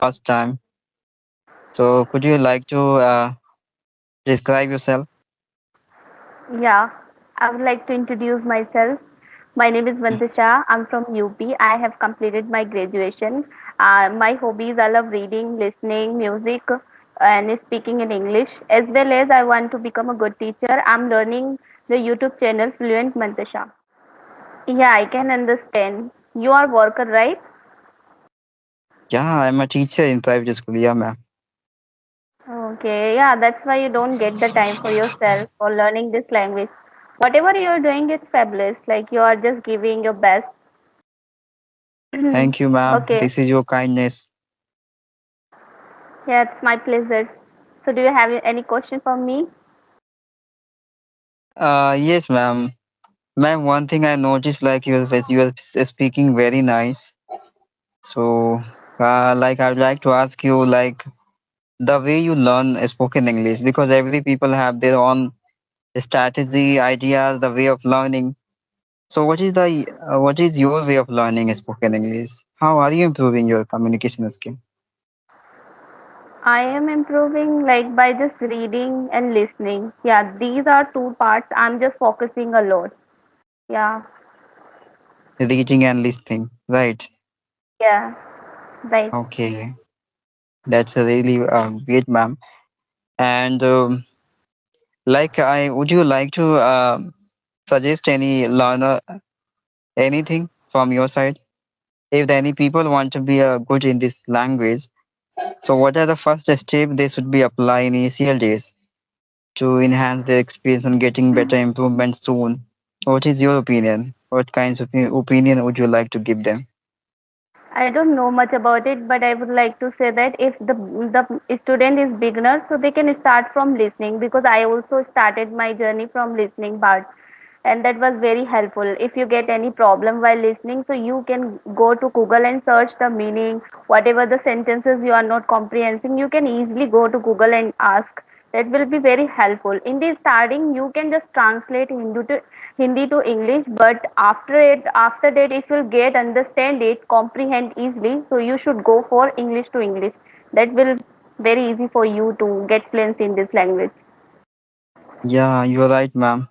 first time. So could you like to describe yourself? Yeah, I would like to introduce myself. My name is Vandisha. I'm from UP. I have completed my graduation. My hobbies I love reading, listening, music, and speaking in English. As well as I want to become a good teacher. I'm learning the YouTube channel Fluent Mantasha. Yeah, I can understand. You are worker, right? Yeah, I'm a teacher in private school. Yeah, ma'am. Okay, yeah, that's why you don't get the time for yourself for learning this language. Whatever you're doing is fabulous. Like you are just giving your best. Thank you, ma'am. Okay. This is your kindness. Yeah, it's my pleasure. So, do you have any question for me? Yes, ma'am. Ma'am, one thing I noticed, like you are speaking very nice. So, like I would like to ask you, like the way you learn spoken English, because every people have their own strategy, ideas, the way of learning. So, what is your way of learning spoken English? How are you improving your communication skill? I am improving like by just reading and listening. Yeah, these are two parts. I'm just focusing a lot. Yeah, Reading and listening, right? yeah, right. Okay, that's a really great, ma'am. And like, I would you like to suggest any learner anything from your side? If any people want to be good in this language, so what are the first steps they should be apply in initial days to enhance their experience and getting better improvement soon? What is your opinion? What kinds of opinion would you like to give them? I don't know much about it, but I would like to say that if the student is beginner, so they can start from listening because I also started my journey from listening part, and that was very helpful. If you get any problem while listening, so you can go to Google and search the meaning, whatever the sentences you are not comprehending, you can easily go to Google and ask. That will be very helpful. In the starting, you can just translate Hindi to English, but after that, if you get understand it, comprehend easily, so you should go for English to English. That will very easy for you to get fluency in this language. Yeah, you're right, ma'am.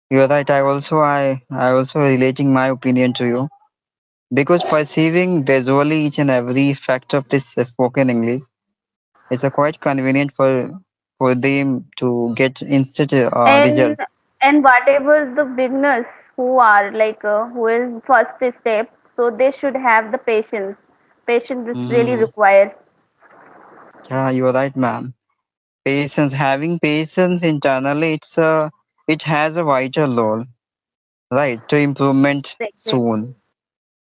You're right. I also relating my opinion to you because perceiving visually each and every fact of this spoken English is a quite convenient for them to get instant and result. and whatever the beginners who are like who is first step, so they should have the patience is really Mm, required. yeah, you're right, ma'am. Patience, having patience internally, it has a vital role, right, to improvement Exactly. soon.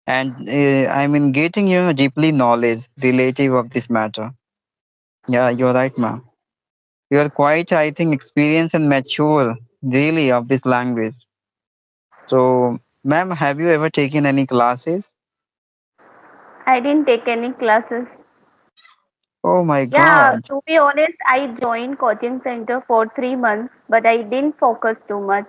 And I mean, getting deeply knowledge relative of this matter. Yeah, you're right, ma'am. You are quite, I think, experienced and mature, really, of this language. So, ma'am, have you ever taken any classes? I didn't take any classes. Oh my Yeah, God. to be honest, I joined coaching center for 3 months, but I didn't focus too much.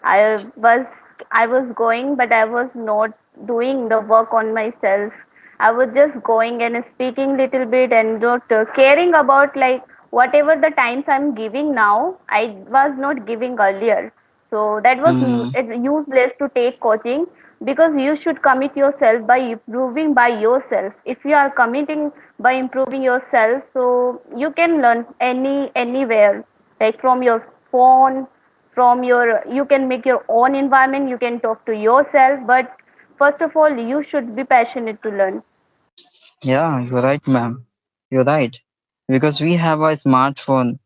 I was I was going, but I was not doing the work on myself. I was just going and speaking little bit and not caring about like whatever the times I'm giving now. I was not giving earlier, so that was Mm, it's useless to take coaching because you should commit yourself by improving by yourself. If you are committing by improving yourself, so you can learn anywhere, like from your phone, from your you can make your own environment, you can talk to yourself, but first of all you should be passionate to learn. yeah, you're right, ma'am. You're right. Because we have a smartphone.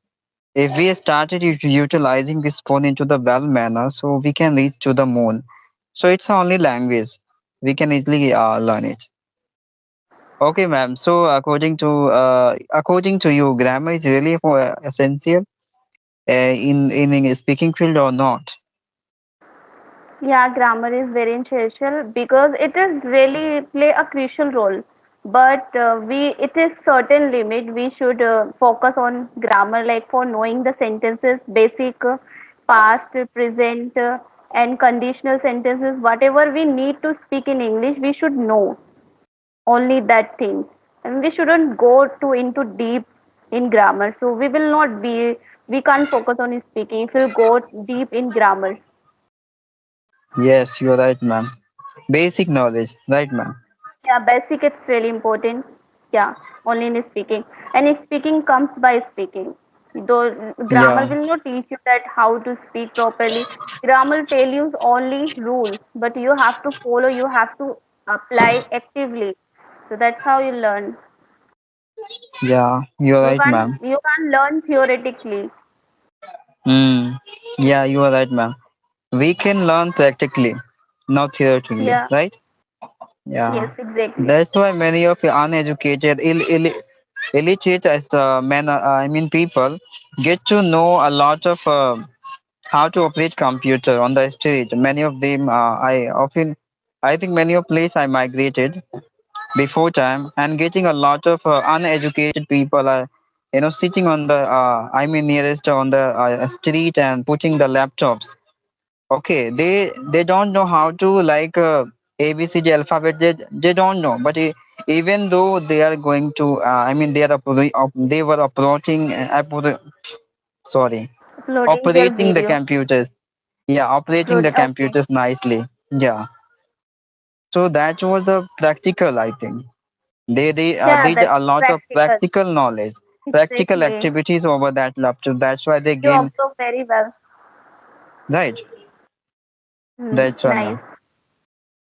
If we started utilizing this phone into the well manner, so we can reach to the moon. So it's only language. We can easily learn it. Okay, ma'am. So according to you, grammar is really essential in English speaking field or not? Yeah, grammar is very essential because it is really play a crucial role, but we it is certain limit we should focus on grammar, like for knowing the sentences basic past, present, and conditional sentences, whatever we need to speak in English we should know only that thing. and we shouldn't go too into deep in grammar. So we can't focus on speaking if we'll go deep in grammar. Yes, you're right, ma'am. Basic knowledge, right, ma'am? Yeah, basic it's really important. Yeah, only in speaking. And speaking comes by speaking. Though grammar Yeah, will not teach you that how to speak properly. Grammar tell you only rules, but you have to follow, you have to apply actively. So that's how you learn. yeah, you're You right, can't ma'am. you can't learn theoretically. Mm. Yeah, you are right, ma'am. We can learn practically, not theoretically, Yeah. right? Yeah. Yes, exactly. That's why many of the uneducated, illiterate as men, I mean people, get to know a lot of how to operate computer on the street. Many of them, I think many of place I migrated before time and getting a lot of uneducated people are, sitting on the, I mean nearest on the street and putting the laptops. Okay, they don't know how to like ABCD alphabet. They don't know, but even though they are going to, I mean they were approaching, sorry, Uploading their operating the video. computers. Yeah, operating the Okay. computers nicely. Yeah, so that was the practical, I think. They Yeah, did that's a lot of practical. practical knowledge, practical Exactly. activities over that laptop. That's why they You gain, observe very well. right. That's why, Nice. ma'am.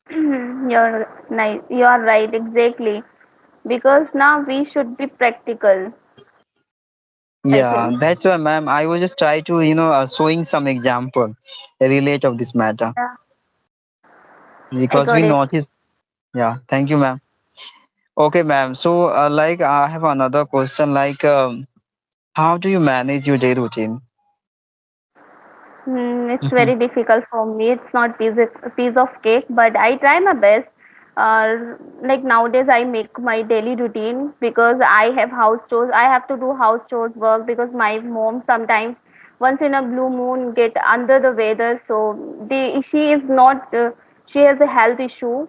You're nice. You are right. Exactly. Because now we should be practical, I Yeah, think. that's why, ma'am. I was just try to, showing some example relate of this matter Yeah, I because we got it. notice. Yeah, thank you, ma'am. Okay, ma'am. So, like, I have another question. Like, how do you manage your day routine? It's very difficult for me. It's not piece of cake, but I try my best. Like nowadays, I make my daily routine because I have house chores. I have to do house chores work because my mom sometimes, once in a blue moon, get under the weather. So she is not. She has a health issue,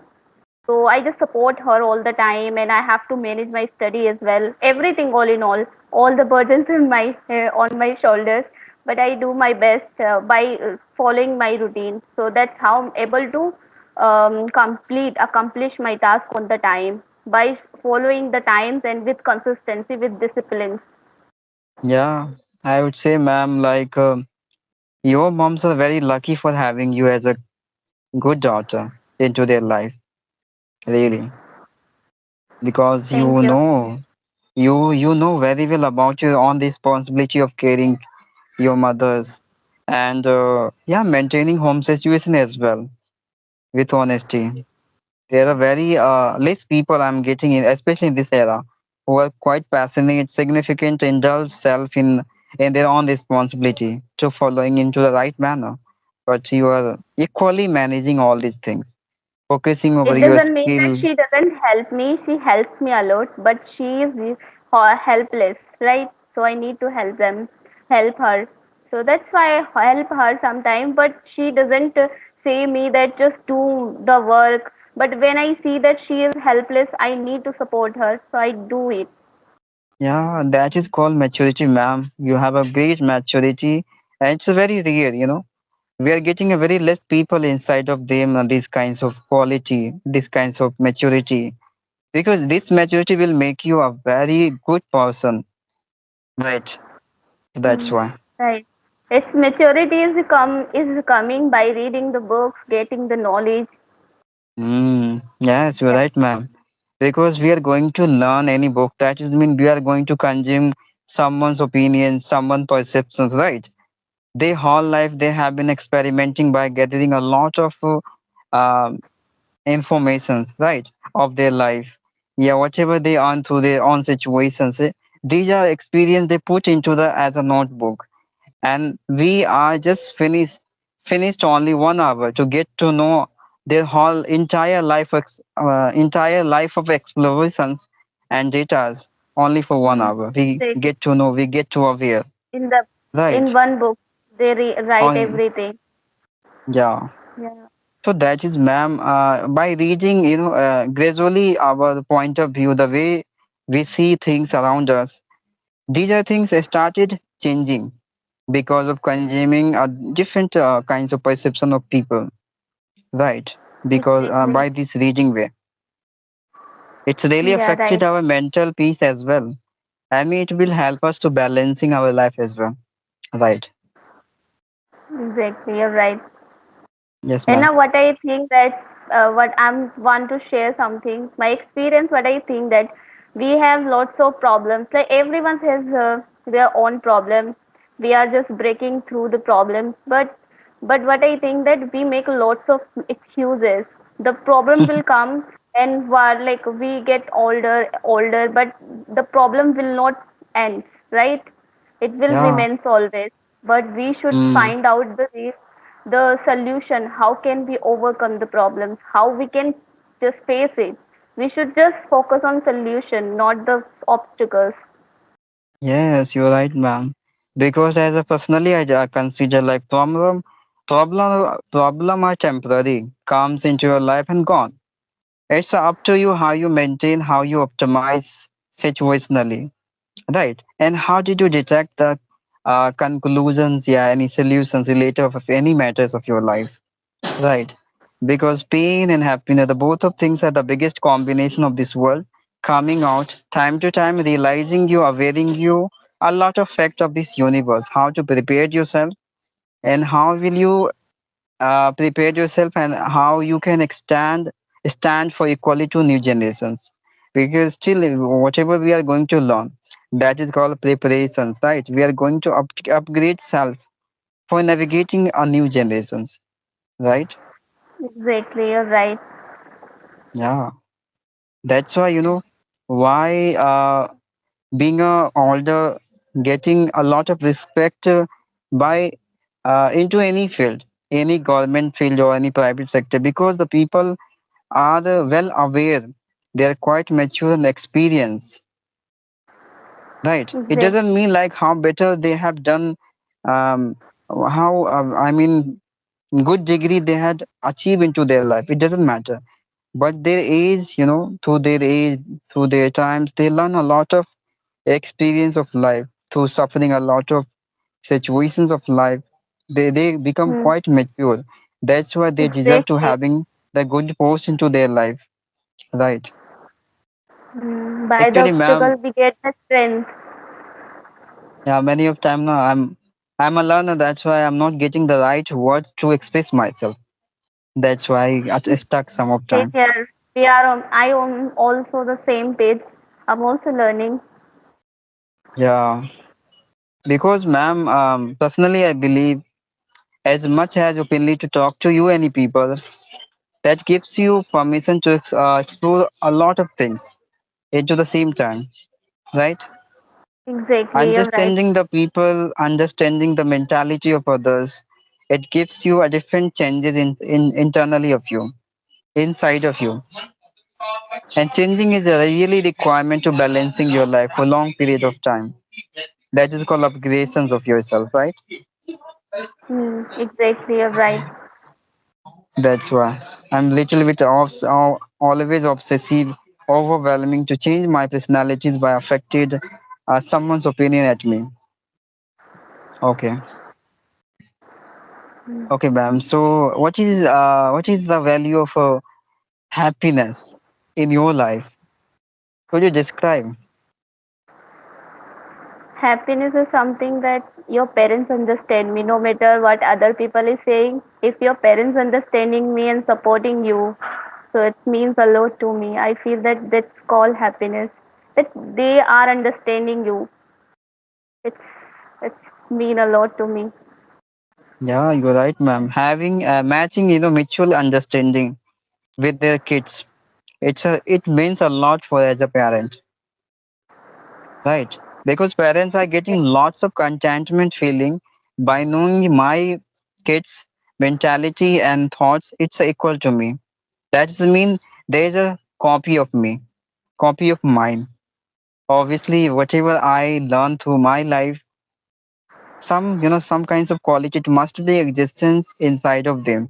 so I just support her all the time, and I have to manage my study as well. Everything, all in all the burdens in my on my shoulders. But I do my best by following my routine. So that's how I'm able to accomplish my task on the time by following the times and with consistency, with discipline. Yeah, I would say, ma'am, like, your moms are very lucky for having you as a good daughter into their life, really, because Thank you. you know very well about your own responsibility of caring your mothers and yeah, maintaining home situation as well with honesty. There are very less people I'm getting in, especially in this era, who are quite passionate, significant, indulge self in their own responsibility to following into the right manner. But you are equally managing all these things, focusing over It your doesn't mean that skill. she doesn't help me. She helps me a lot, but she is helpless, right? So I need to help her. So that's why I help her sometimes, but she doesn't say me that just do the work. But when I see that she is helpless, I need to support her, so I do it. Yeah, that is called maturity, ma'am. You have a great maturity, and it's a very rare, we are getting a very less people inside of them these kinds of quality, these kinds of maturity, because this maturity will make you a very good person, right? That's Mm, why. right. Its maturity is coming by reading the books, getting the knowledge. Yes, you're Yeah. right, ma'am. Because we are going to learn any book, that is mean we are going to consume someone's opinions, someone's perceptions, right? Their whole life they have been experimenting by gathering a lot of uh, informations, right, of their life. Yeah, whatever they earn through their own situations, these are experience they put into the as a notebook, and we are just finished only 1 hour to get to know their whole entire life of explorations and datas only for one Mm, hour. We exactly. get to know, we get to aware, In the in right? one book they write On everything. Yeah. Yeah. So that is, ma'am, by reading, gradually our point of view, the way we see things around us. These are things that started changing because of consuming different kinds of perception of people, right? Because Exactly. by this reading way, it's really Yeah, affected right. our mental peace as well. I mean, it will help us to balancing our life as well, right? Exactly, you're right. Yes, And ma'am. now, what I think that what I'm want to share something, my experience. What I think that we have lots of problems. Like everyone has their own problems. We are just breaking through the problems. But what I think that we make lots of excuses. The problem will come, and while like we get older, but the problem will not end, right? It will Yeah. remain always. But we should Mm. find out the solution. How can we overcome the problems? How we can just face it? We should just focus on solution, not the obstacles. Yes, you're right, ma'am. Because as a personally, I consider like problem are temporary, comes into your life and gone. It's up to you how you maintain, how you optimize situationally, right? And how did you detect the conclusions, yeah, any solutions related of any matters of your life, right? Because pain and happiness, the both of things are the biggest combination of this world, coming out time to time, realizing you, availing you a lot of fact of this universe, how to prepare yourself and how will you prepare yourself and how you can stand for equality to new generations. Because still, whatever we are going to learn, that is called preparations, right? We are going to upgrade self for navigating a new generations, right? Exactly, you're right. Yeah. That's why, why being a older, getting a lot of respect by into any field, any government field or any private sector, because the people are well aware, they are quite mature and experienced, right? It Exactly. doesn't mean like how better they have done, um, how I mean, good degree they had achieved into their life. It doesn't matter, but their age, through their age, through their times, they learn a lot of experience of life through suffering a lot of situations of life. They become Hmm. quite mature. That's why they deserve to Exactly. having the good post into their life, right? Hmm. By the Actually, ma'am, obstacle, we get the strength. yeah, many of time now I'm a learner. That's why I'm not getting the right words to express myself. That's why I stuck some of Same time. here. We are on. I am also the same page. I'm also learning. Yeah, because ma'am, personally, I believe as much as openly to talk to you any people, that gives you permission to explore a lot of things into the same time, right? Exactly, you're right. Understanding the people, understanding the mentality of others, it gives you a different changes in internally of you, inside of you. And changing is a really requirement to balancing your life for long period of time. That is called upgradations of yourself, right? Hmm. Exactly, you're right. That's why I'm little bit always obsessive, overwhelming to change my personalities by affected someone's opinion at me. Okay, Hmm. okay, ma'am. So, what is the value of happiness in your life? Could you describe? Happiness is something that your parents understand me no matter what other people is saying. If your parents understanding me and supporting you, so it means a lot to me. I feel that that's called happiness. That they are understanding you. It's it's mean a lot to me. Yeah, you're right, ma'am. Having matching, mutual understanding with their kids, it means a lot for as a parent, right? Because parents are getting lots of contentment feeling by knowing my kids' mentality and thoughts. It's equal to me. That mean there is a copy of me, copy of mine. Obviously, whatever I learn through my life, some kinds of quality it must be existence inside of them.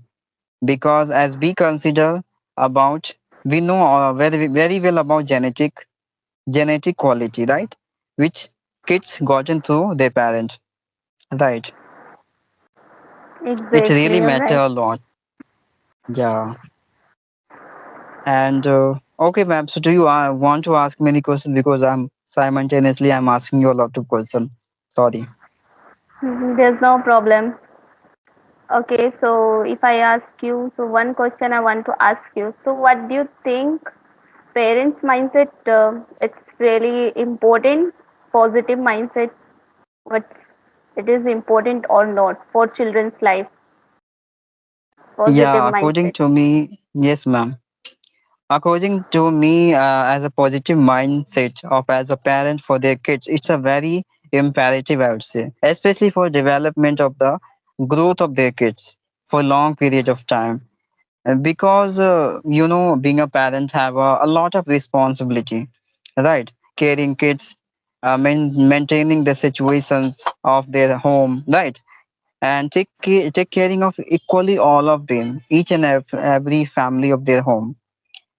Because as we consider about, we know very very well about genetic. genetic quality, right? Which kids gotten through their parent, right? It Exactly, really you're matter right. a lot. Yeah. And okay, ma'am. So do you want to ask many questions because I'm asking you a lot of questions. Sorry. There's no problem. Okay, so if I ask you, so one question I want to ask you. So what do you think parents' mindset? It's really important, positive mindset. What it is important or not for children's life? Positive Yeah, according mindset. to me, yes, ma'am. According to me, as a positive mindset of as a parent for their kids, it's a very imperative, I would say, especially for development of the growth of their kids for long period of time. Because being a parent have a lot of responsibility, right? Caring kids, maintaining the situations of their home, right? And take caring of equally all of them, each and every family of their home.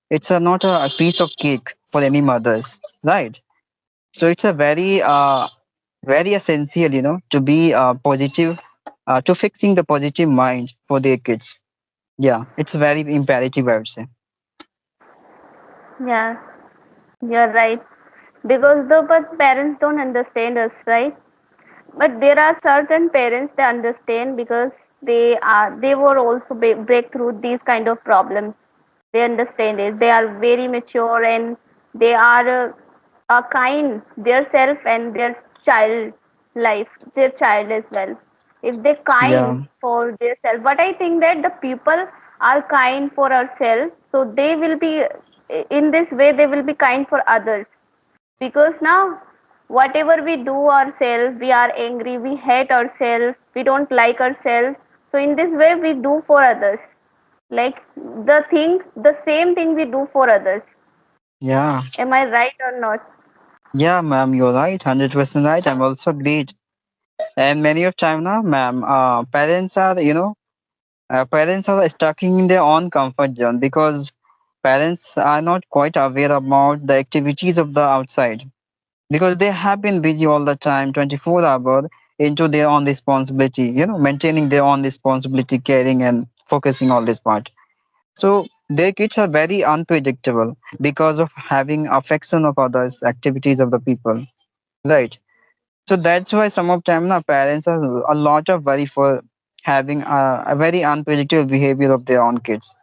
It's not a piece of cake for any mothers, right? So it's a very essential, to be positive, to fixing the positive mind for their kids. Yeah, it's very imperative, I would say. Yeah, you're right. Because the but parents don't understand us, right? But there are certain parents that understand because they were also break through these kind of problems. They understand it. They are very mature and they are kind their self and their child life, their child as well. If they kind Yeah, for their self, but I think that the people are kind for ourselves, so they will be in this way they will be kind for others because now whatever we do ourselves we are angry, we hate ourselves, we don't like ourselves, so in this way we do for others like the same thing we do for others. yeah, Am I right or not? yeah, ma'am, you're right, 100% right. I'm also agreed. And many of time now, ma'am, parents are stuck in their own comfort zone because parents are not quite aware about the activities of the outside because they have been busy all the time 24 hours into their own responsibility, maintaining their own responsibility, caring and focusing all this part. So their kids are very unpredictable because of having affection of others activities of the people, right? So that's why some of time now parents are a lot of worry for having a very unpredictable behavior of their own kids.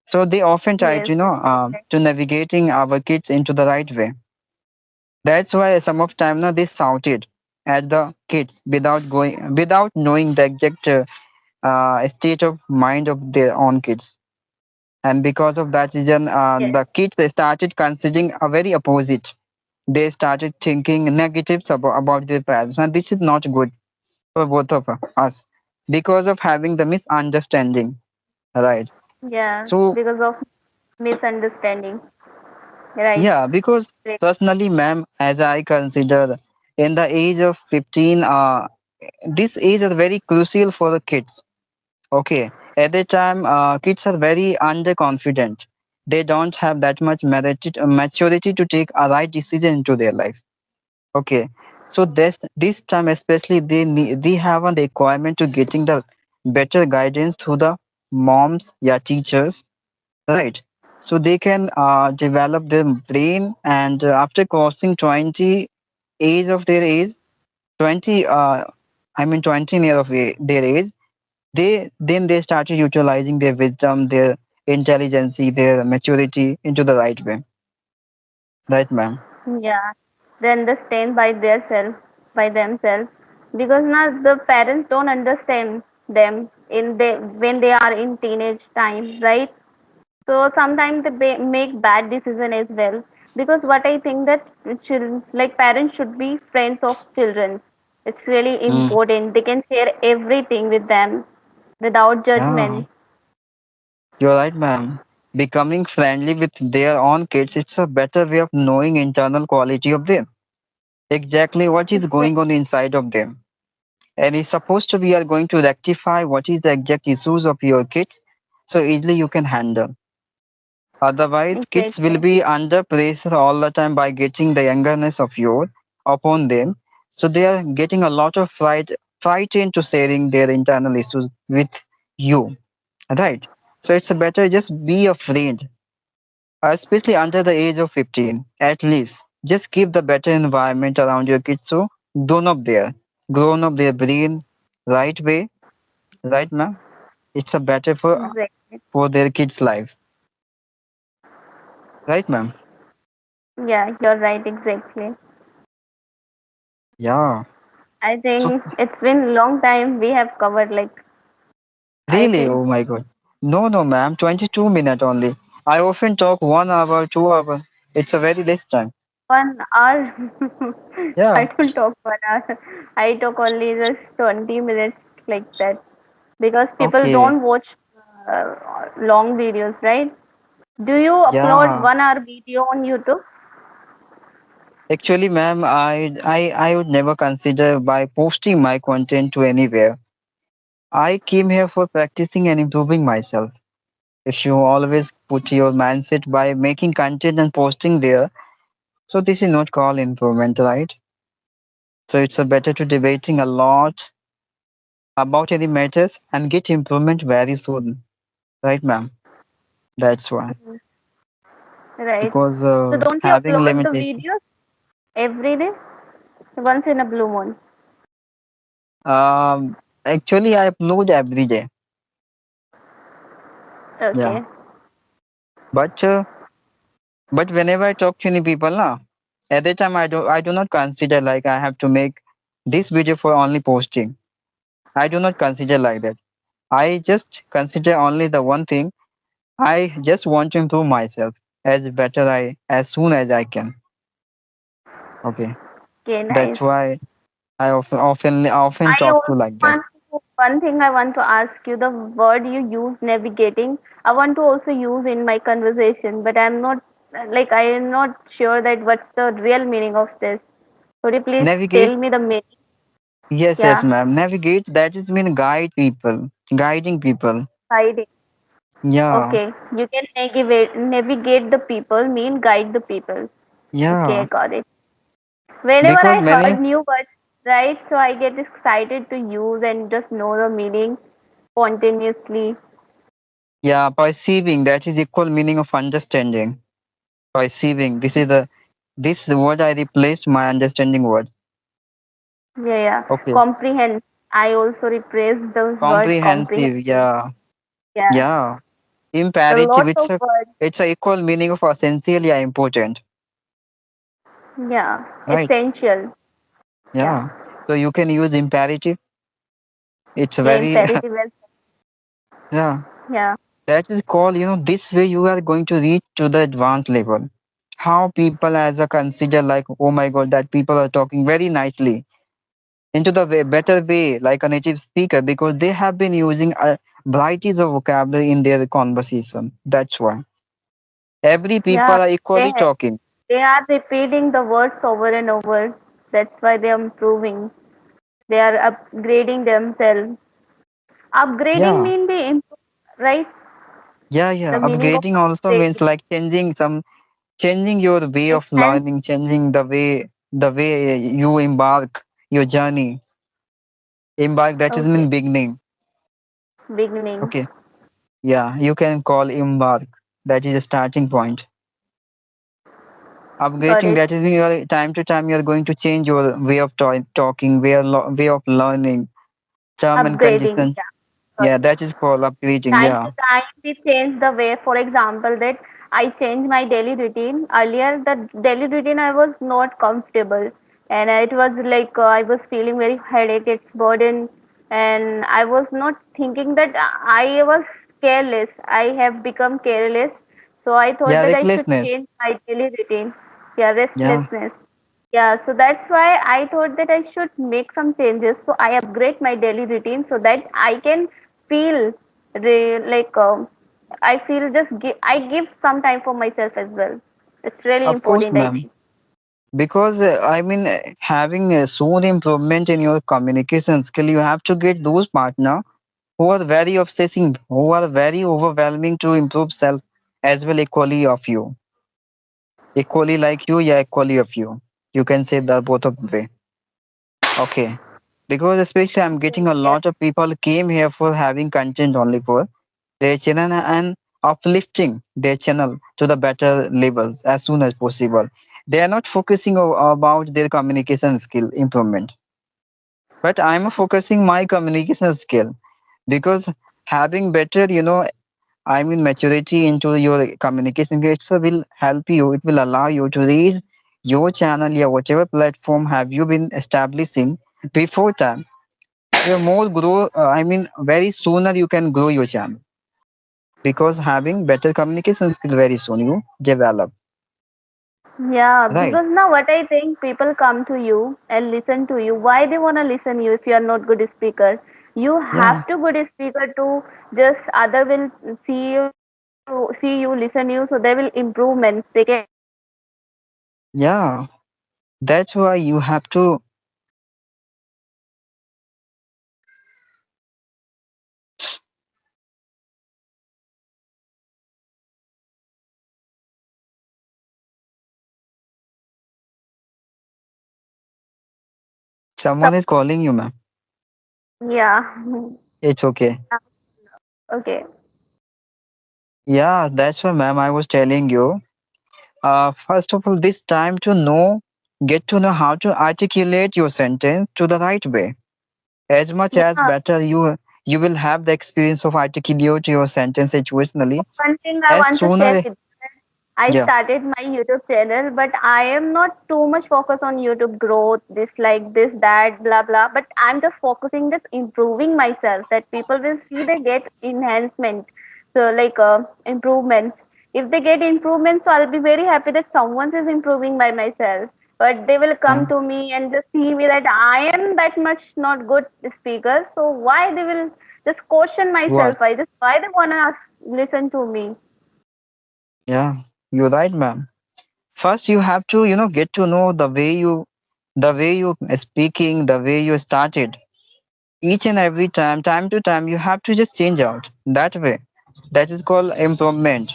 So they often try Yes, to to navigating our kids into the right way. That's why some of time now they shouted at the kids without knowing the exact state of mind of their own kids. And because of that reason, yes, the kids they started considering a very opposite. They started thinking negatives about their parents, and this is not good for both of us because of having the misunderstanding, right? yeah, So because of misunderstanding, right. yeah, because Right. personally, ma'am, as I consider in the age of 15, this age is very crucial for the kids. Okay, at the time, kids are very underconfident. They don't have that much maturity to take a right decision into their life. Okay, so this time especially they have a requirement to getting the better guidance through the moms, yeah, teachers, right? So they can develop their brain, and after crossing 20 age of their age, 20 I mean 20 year of their age, they started utilizing their wisdom, their intelligence, their maturity into the right way, right, ma'am? Yeah, they understand by their self, by themselves, because now the parents don't understand them in they when they are in teenage time, right? So sometimes they make bad decision as well. Because what I think that children, like parents, should be friends of children. It's really Mm, important. They can share everything with them without yeah, judgment. you're right, ma'am. Becoming friendly with their own kids, it's a better way of knowing internal quality of them. Exactly what is going on inside of them. And it's supposed to be are going to rectify what is the exact issues of your kids so easily you can handle. Otherwise, kids will Exactly. be under pressure all the time by getting the youngerness of you upon them. So they are getting a lot of fright into sharing their internal issues with you, right? So it's better just be a friend, especially under the age of 15. At least, just keep the better environment around your kids so grown up their brain right way, right, ma'am? It's a better Exactly. for their kids' life, right, ma'am? Yeah, you're right. Exactly. Yeah. I So think it's been a long time we have covered, like, I really, think oh my God. No, no, ma'am, 22 minutes only. I often talk 1 hour, 2 hour. It's a very less time. 1 hour. I Yeah. don't talk 1 hour. I talk only just 20 minutes, like that, because people Okay. don't watch uh, long videos, right? Do you upload Yeah. 1 hour video on YouTube? Actually, ma'am, I would never consider by posting my content to anywhere. I came here for practicing and improving myself. If you always put your mindset by making content and posting there, so this is not called improvement, right? So it's a better to debating a lot about any matters and get improvement very soon, right, ma'am? That's why. Mhm. Right. Because So don't you having upload the limitation. videos every day? Once in a blue moon. Um, Actually, I upload every day. Yeah, Okay. but whenever I talk to any people, na, at that time I do not consider like I have to make this video for only posting. I do not consider like that. I just consider only the one thing. I just want to improve myself as soon as I can. Okay, Okay, nice. that's why I often I talk also to like that. want to, one thing I want to ask you, the word you use, navigating, I want to also use in my conversation, but I'm not, like, I am not sure that what's the real meaning of this. Could you please tell Navigate. me the meaning? Yes, Yeah, ma'am. Navigate. That is mean guide people, guiding people. guiding. Yeah, Okay, you can navigate the people, mean guide the people. Okay, I yeah. got it. Whenever Because I many, heard new words, right, so I get excited to use and just know the meaning spontaneously. yeah, perceiving that is equal meaning of understanding. Perceiving. This word I replaced my understanding word. Yeah, yeah. Okay. Comprehend. I also replace the word Comprehensive. comprehensive. Yeah, Yeah. yeah. The Imperative. lots of words. It's a equal meaning of essentially important. Yeah. Right. Essential. Yeah. Yeah. So you can use imperative. It's Yeah. very Imperative as yeah. yeah. That is called, this way you are going to reach to the advanced level. How people as a consider like, oh my God, that people are talking very nicely into the better way, like a native speaker, because they have been using varieties of vocabulary in their conversation. That's why every people Yeah. are They equally talking. they are repeating the words over and over. That's why they are improving. They are upgrading themselves. Upgrading Yeah, mean they improve, right? yeah. The meaning of Upgrading also means upgrading. like changing your way of Enhance. learning, changing the way you embark your journey. Embark, that is Okay. mean beginning. Beginning. Okay. Yeah, you can call embark. That is a starting point. Got Upgrading, it. that is mean you are time to time you are going to change your way of talking, way of learning, term and Upgrading. condition. Yeah. Got Yeah, it. that is called upgrading. Time to Yeah. time we change the way, for example, that I change my daily routine. Earlier the daily routine I was not comfortable, and it was like I was feeling very headache, it's burden, and I was not thinking that I was careless. I have become careless, so I thought Yeah, that I should recklessness. change my daily routine. Yeah, Yeah. restlessness. Yeah, so that's why I thought that I should make some changes. So I upgrade my daily routine so that I can feel like I feel I give some time for myself as well. It's really Of course, important, I ma'am. think. Because having soon improvement in your communication skill, you have to get those partner who are very obsessing, who are very overwhelming to improve self. as well equally of you, equally like you, yeah, equally of you. You can say the both of the way. Okay. Because especially I'm getting a Yeah. lot of people came here for having content only for their channel and uplifting their channel to the better levels as soon as possible. They are not focusing about their communication skill improvement, but I'm focusing my communication skill because having better, I mean, maturity into your communication skills will help you. It will allow you to raise your channel, yeah, whatever platform have you been establishing before time. You more grow. I mean, very sooner you can grow your channel because having better communication skill very soon you develop. Yeah, Right? because now what I think people come to you and listen to you. Why they wanna listen you if you are not good speaker? You Yeah, have to good speaker to just other will see you, listen you, so there will improvements. They can improve their skills. yeah. That's why you have to. Someone is calling you, ma'am. Yeah. It's okay. Okay. Yeah, that's why, ma'am. I was telling you. First of all, this time to know, get to know how to articulate your sentence to the right way. As much as Yeah. better you will have the experience of articulate your sentence situationally. One thing I As want to share sooner, with I yeah, started my YouTube channel, but I am not too much focused on YouTube growth, this like this, that, blah blah. But I'm just focusing just improving myself that people will see they get enhancement. So like improvements. If they get improvements, so I'll be very happy that someone is improving by myself. But they will come yeah. to me and just see me that I am that much not good speaker. So why they will just question myself? What? I just why they wanna listen to me? Yeah, you're right, ma'am. First, you have to, get to know the way you speaking, the way you started. Each and every time to time, you have to just change out that way. That is called improvement.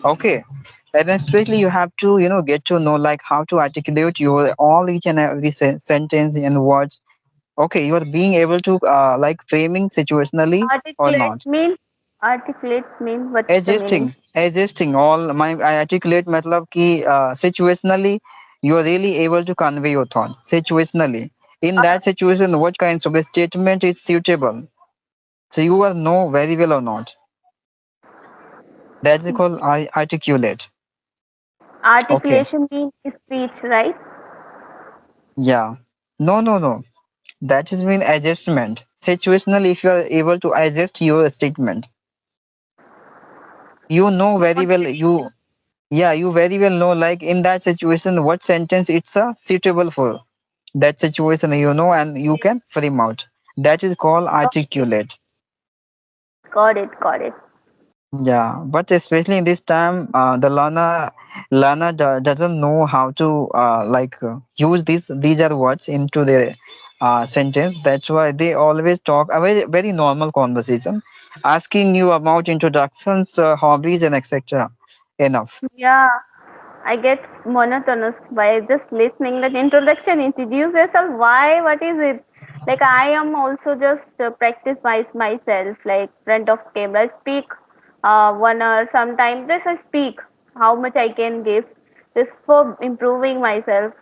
Okay. And especially you have to, get to know like how to articulate your all each and every sentence and words. Okay, you are being able to like framing situationally or Articulate not. means articulate means what's the meaning? Adjusting all my I articulate matlab ki situationally you are really able to convey your thought situationally. In Uh, that situation, what kinds of a statement is suitable? So you are know very well or not. That's called I articulate. Okay. articulation means speech, right? Yeah. No. That is mean adjustment. Situationally, if you are able to adjust your statement, you know very well. Yeah, you very well know like in that situation what sentence it's suitable for that situation, and you can frame out. That is called Okay, articulate. got it, got it. Yeah, but especially in this time, the learner doesn't know how to use these are words into their sentence. That's why they always talk a very normal conversation, asking you about introductions, hobbies, and etc. Enough. Yeah, I get monotonous by just listening. Like introduction, introduce yourself. Why? What is it? Like I am also just practice myself, like front of camera, speak 1 hour. Sometimes just I speak how much I can give, just for improving myself.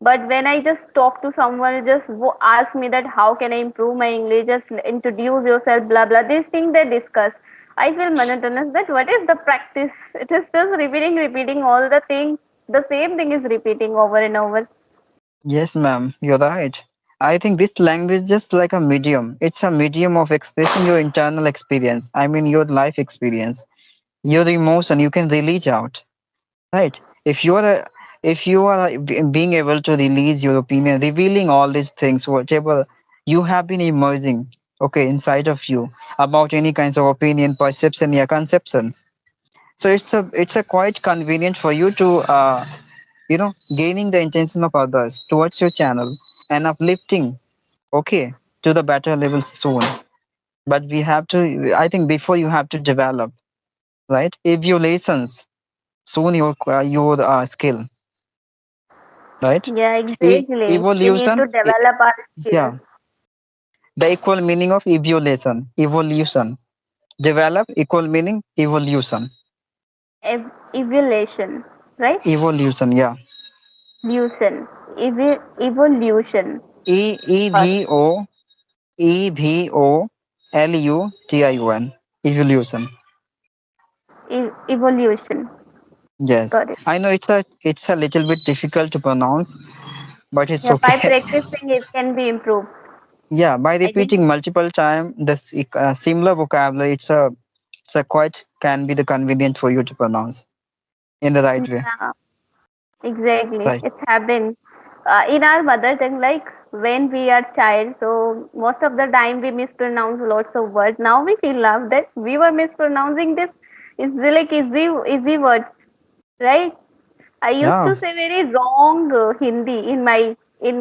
But when I just talk to someone, just ask me that how can I improve my English, just introduce yourself, blah blah. These things they discuss. I feel monotonous. That what is the practice? It is just repeating all the things. The same thing is repeating over and over. Yes, ma'am, you're right. I think this language is just like a medium. It's a medium of expressing your internal experience. I mean, your life experience, your emotion. You can release out, right? If you are being able to release your opinion, revealing all these things, whatever you have been emerging, okay, inside of you about any kinds of opinion, perception, yeah, conceptions. So it's a quite convenient for you to gaining the intention of others towards your channel and uplifting, okay, to the better levels soon. But we have to, I think before you have to develop, right? Evaluations soon your skill, right? Yeah, exactly. We need to Evolution, develop our skills. yeah, the equal meaning of evolution. Develop equal meaning evolution, Evaluation, right? evolution, yeah. Evolution. Evolution. Sorry. Evolution, evolution. Evolution. Yes, Got it. I know it's a little bit difficult to pronounce, but it's Yeah, by okay. practicing it can be improved. Yeah, by I think. repeating multiple time this similar vocabulary, it's a quite can be the convenient for you to pronounce in the right way, Yeah, exactly. right? It's happened in our mother tongue. Like when we are child, so most of the time we mispronounce lots of words. Now we feel love that we were mispronouncing this. It's like easy words, right? I used Yeah. to say very wrong Hindi in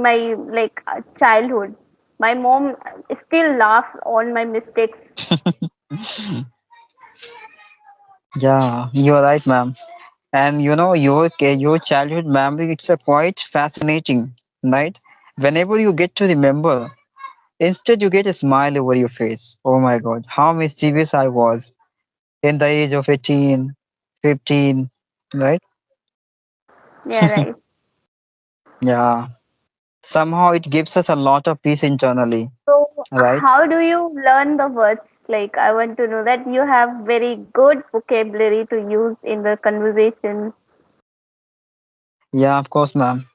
my like childhood. My mom still laughs on my mistakes. Yeah, you're right, ma'am. And your childhood memory, it's a quite fascinating, right? Whenever you get to remember, instead you get a smile over your face. Oh my God, how mischievous I was in the age of 18, 15, right? Yeah, right. Yeah. Somehow it gives us a lot of peace internally, So, right? how do you learn the words? Like, I want to know that you have very good vocabulary to use in the conversation. Yeah, of course, ma'am.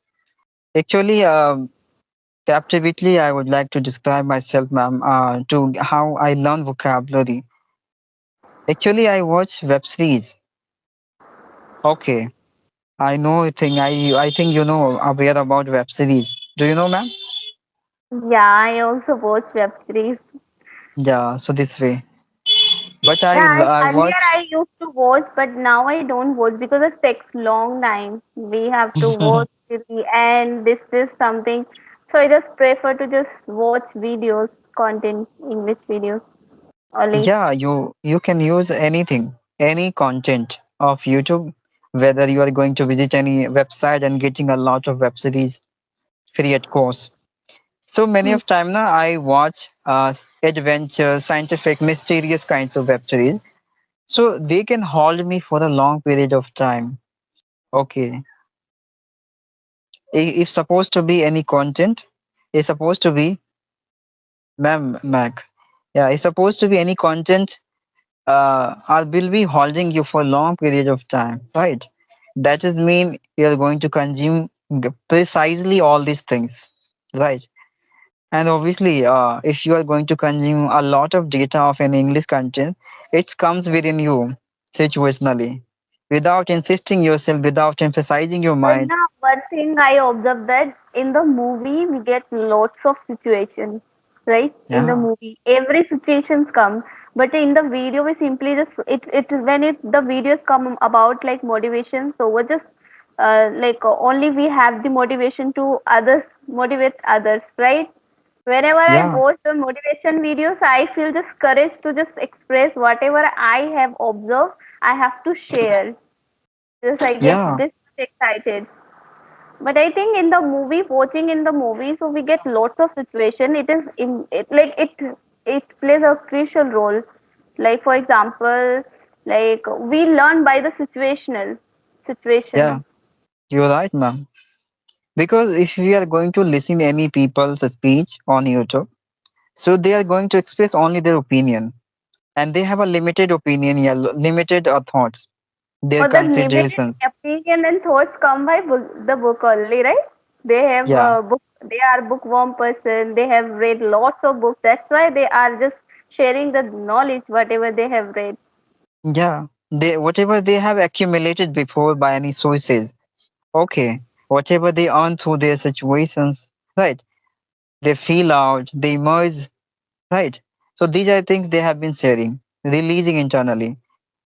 Actually, captivately, I would like to describe myself, ma'am, to how I learn vocabulary. Actually, I watch web series. Okay, I know a thing. I think you know aware about web series. Do you know, ma'am? Yeah, I also watch web series. Yeah. So this way, but Yeah, I earlier watch. I used to watch, but now I don't watch because it takes long time. We have to watch till the end. This is something. So I just prefer to just watch videos, content, English videos only. Yeah, you can use anything, any content of YouTube, whether you are going to visit any website and getting a lot of web series free at course. So many Hmm. of time now I watch adventure, scientific, mysterious kinds of web series. So they can hold me for a long period of time. Okay, if supposed to be any content, is supposed to be ma'am Mac. Yeah, it's supposed to be any content I will be holding you for a long period of time, right? That is mean you're going to consume precisely all these things, right? And obviously, if you are going to consume a lot of data of an English content, it comes within you situationally, without insisting yourself, without emphasizing your mind. Yeah, one thing I observed that in the movie we get lots of situations, right? In the Yeah, movie, every situations come, but in the video we simply just it when it the videos come about like motivation, so we just only we have the motivation to others motivate others, right? Whenever I yeah, watch the motivation videos, I feel just courage to just express whatever I have observed. I have to share. Just I get yeah, this excited. But I think in the movie, watching in the movie, so we get lots of situation. It is in it like it plays a crucial role. Like for example, like we learn by the situational yeah. situation. You're right, ma'am. Because if we are going to listen any people's speech on YouTube, so they are going to express only their opinion, and they have a limited opinion, yeah, limited thoughts, their Or the limited considerations. opinion and thoughts come by the book only, right? They have Yeah, a book. They are bookworm person. They have read lots of books. That's why they are just sharing the knowledge whatever they have read. yeah. They whatever they have accumulated before by any sources. Okay, whatever they earn through their situations, right? They feel out, they emerge, right? So these are things they have been sharing, releasing internally.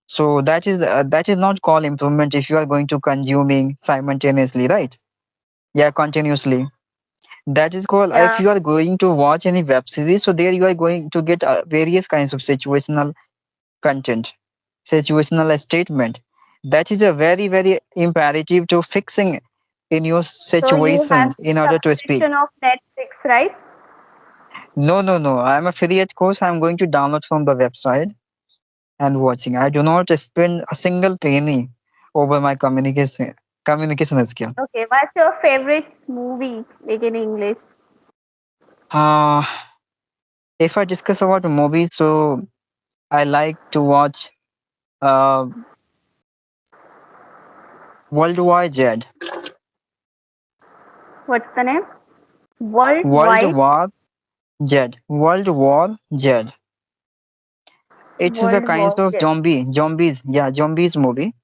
So that is not called improvement if you are going to consuming simultaneously, right? Yeah, continuously. That is called if Yeah. you are going to watch any web series, so there you are going to get various kinds of situational content. situational statement. That is a very, very imperative to fixing in your So you have situations the in order to speak. subscription of Netflix, right? No, no, no. I'm a free at course. I'm going to download from the website and watching. I do not spend a single penny over my communication skill. Okay, what's your favorite movie like in English? Uh, if I discuss about movies, so I like to watch uh, World War Z. What's the name? World Worldwide. War Z. World War Z. It's a World kind War of Z. zombies. Yeah, zombies movie.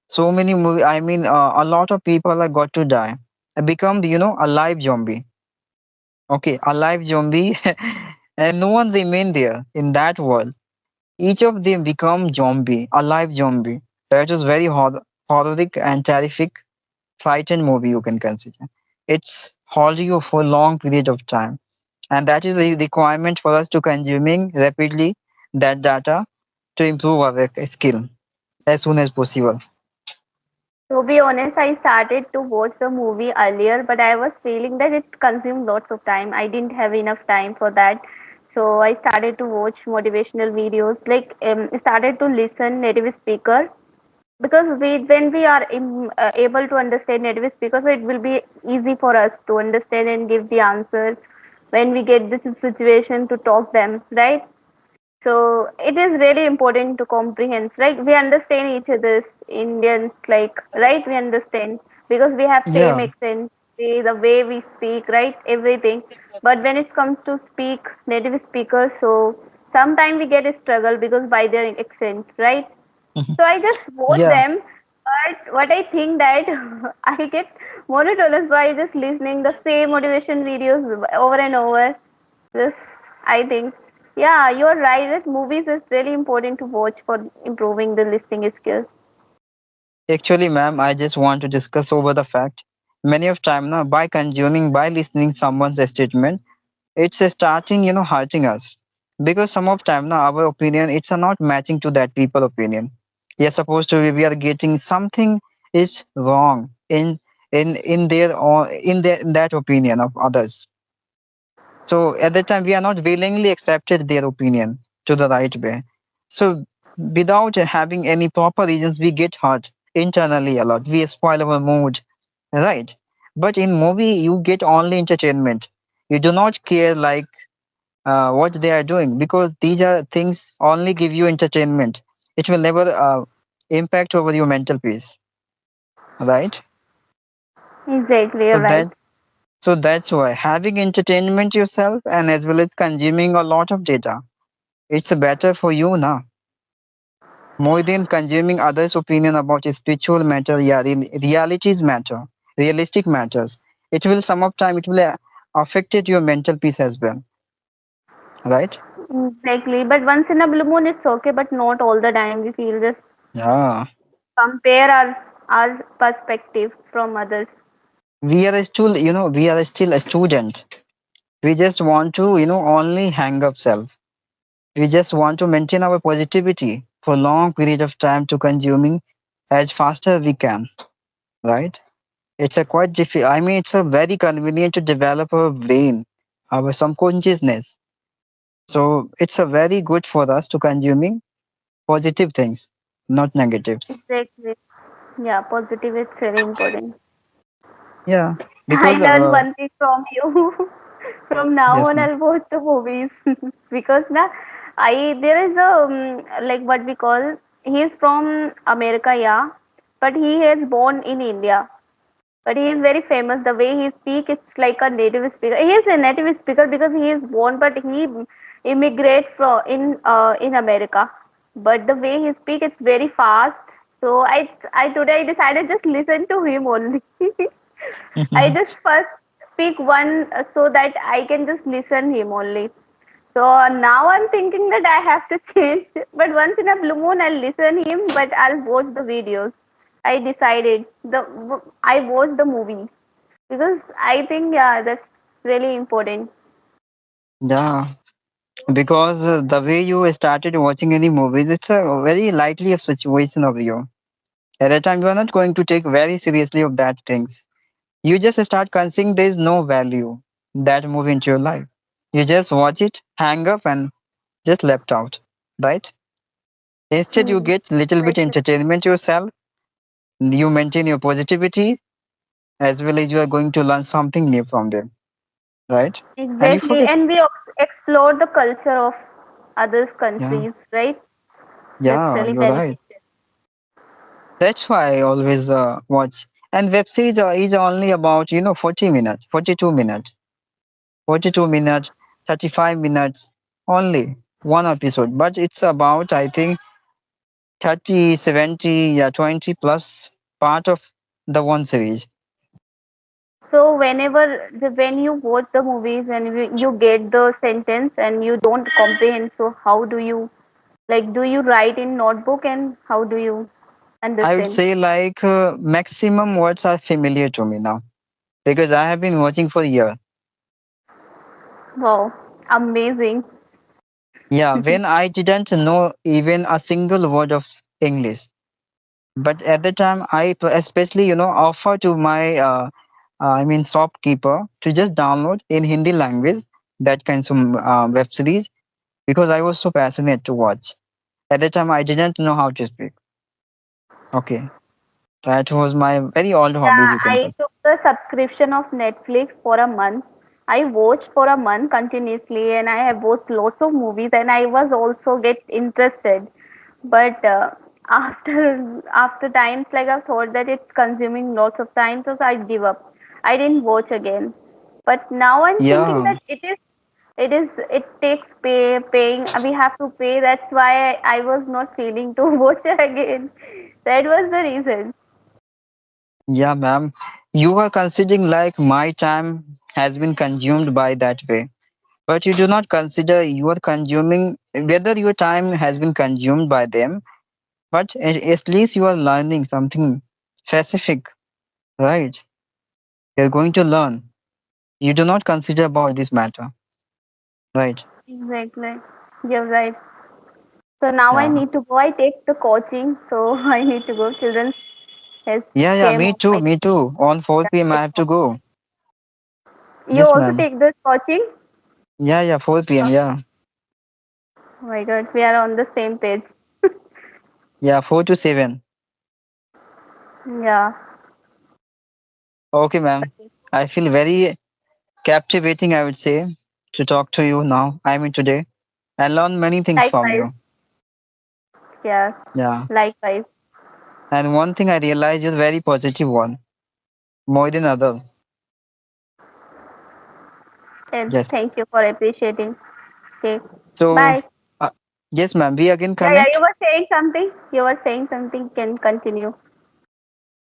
So many movie. I mean, a lot of people are got to die. Become, alive zombie. Okay, alive zombie, and no one remain there in that world. Each of them become zombie, alive zombie. That was very horrific and terrific frightened movie you can consider. It's hold you for long period of time, and that is the requirement for us to consuming rapidly that data to improve our skill as soon as possible. To be honest, I started to watch the movie earlier, but I was feeling that it consumed lots of time. I didn't have enough time for that. So I started to watch motivational videos, like started to listen native speaker because when we are able to understand native speakers, so it will be easy for us to understand and give the answers when we get this situation to talk them, right? So it is really important to comprehend, right? We understand each other's Indians, like, right? We understand because we have same Yeah. accent, the way we speak, right? Everything. But when it comes to speak native speakers, so sometimes we get a struggle because by their accent, right? So I just watch Yeah. them. But what I think that I get monotonous by just listening the same motivation videos over and over. This, I think, yeah, you're right. That movies is really important to watch for improving the listening skills. Actually, ma'am, I just want to discuss over the fact many of time now by consuming, by listening someone's statement, it's starting, hurting us because some of time now our opinion it's not matching to that people opinion. You're supposed to we are getting something is wrong in their or in that opinion of others. So at that time we are not willingly accepted their opinion to the right way. So without having any proper reasons we get hurt internally a lot. We spoil our mood, right? But in movie you get only entertainment. You do not care like what they are doing because these are things only give you entertainment. It will never impact over your mental peace, right? Exactly, So you're right. that's why having entertainment yourself and as well as consuming a lot of data, it's better for you now more than consuming others' opinion about spiritual matter. Yeah, realities matter, realistic matters. It will some of time it will affected your mental peace as well, right? Exactly. But once in a blue moon, it's okay, but not all the time. We feel just Yeah. compare our perspective from others. We are still a student. We just want to only hang up self. We just want to maintain our positivity for long period of time to consuming as faster we can, right? It's a quite difficult. I mean, it's a very convenient to develop our brain, our subconsciousness. So it's a very good for us to consuming positive things, not negatives. Exactly. Yeah, positive is very important. Yeah, I because learned one thing from you. From now yes, on, ma'am. I'll watch the movies because na, I there is a like what we call. He is from America, yeah, but he is born in India. But he is very famous. The way he speaks, it's like a native speaker. He is a native speaker because he is born, but he immigrates from in America. But the way he speaks, it's very fast. So I today I decided just listen to him only. I just first pick one so that I can just listen him only. So now I'm thinking that I have to change. But once in a blue moon, I'll listen him, but I'll watch the videos. I decided I watch the movie because I think yeah that's really important. Yeah, because the way you started watching any movies, it's a very lightly of situation of you. At that time, you are not going to take very seriously of that things. You just start considering there is no value that movie into your life. You just watch it, hang up, and just left out, right? Instead, you Hmm. get little bit Exactly. entertainment yourself. You maintain your positivity as well as you are going to learn something new from them, right? And you Exactly. forget. And we explore the culture of other Yeah, countries, right? That's yeah, really you're right. beneficial. That's why I always watch. And web series is only about 40 minutes, 42 minutes, 42 minutes, 35 minutes only one episode. But it's about I think 30, 70, yeah, 20 plus part of the one series. So when you watch the movies and you get the sentence and you don't comprehend, so how do you, like, do you write in notebook and how do you I would understand? say like maximum words are familiar to me now because I have been watching for years. Wow, amazing. Yeah, when I didn't know even a single word of English. But at the time, especially, offer to my, I mean, shopkeeper to just download in Hindi language that kinds of web series because I was so passionate to watch. At the time, I didn't know how to speak. Okay. That was my very old hobbies, Yeah, you can I say. took the subscription of Netflix for a month. I watched for a month continuously, and I have watched lots of movies, and I was also get interested. But after times, like I thought that it's consuming lots of time, so I give up. I didn't watch again. But now I'm thinking Yeah. that it takes paying. We have to pay. That's why I was not feeling to watch again. That was the reason. Yeah, ma'am. You are considering like my time has been consumed by that way. But you do not consider you are consuming whether your time has been consumed by them, but at least you are learning something specific, right? You're going to learn. You do not consider about this matter, right? Exactly. You're right. So now I Yeah. need to go. I take the coaching, so I need to go. Children has Yeah, yeah, came me on too, my. me too. On 4 p.m. I have to go. You Yes, also ma'am. take the coaching? Yeah, yeah, 4 p.m. Yeah. Oh my God, we are on the same page. Yeah, 4 to 7. Yeah. Okay, ma'am. I feel very captivating, I would say, to talk to you now. I mean, today. I learned many things from Likewise. you. Yeah. Yeah. Likewise. And one thing I realized you're very positive one, more than other. And Yes. thank you for appreciating. Okay. So, Bye. uh, yes, ma'am. We again Yeah, yeah. You connect. were saying something. You were saying something. Can continue.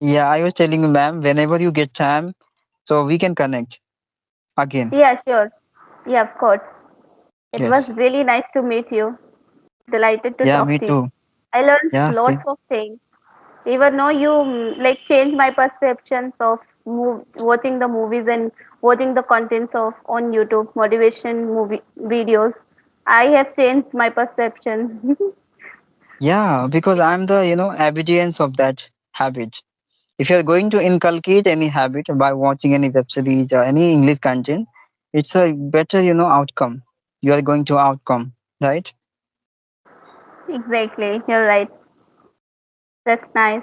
Yeah, I was telling you, ma'am, whenever you get time, so we can connect again. Yeah, sure. Yeah, of course. It was Yes. really nice to meet you. Delighted to Yeah, talk me to you. too. I learned Yeah, lots see. of things. Even though you like changed my perceptions of watching the movies and watching the contents of on YouTube motivation movie videos, I have changed my perception. Yeah, because I'm the, evidence of that habit. If you're going to inculcate any habit by watching any web series or any English content, it's a better, outcome. You are going to outcome, right? Exactly, you're right. That's nice.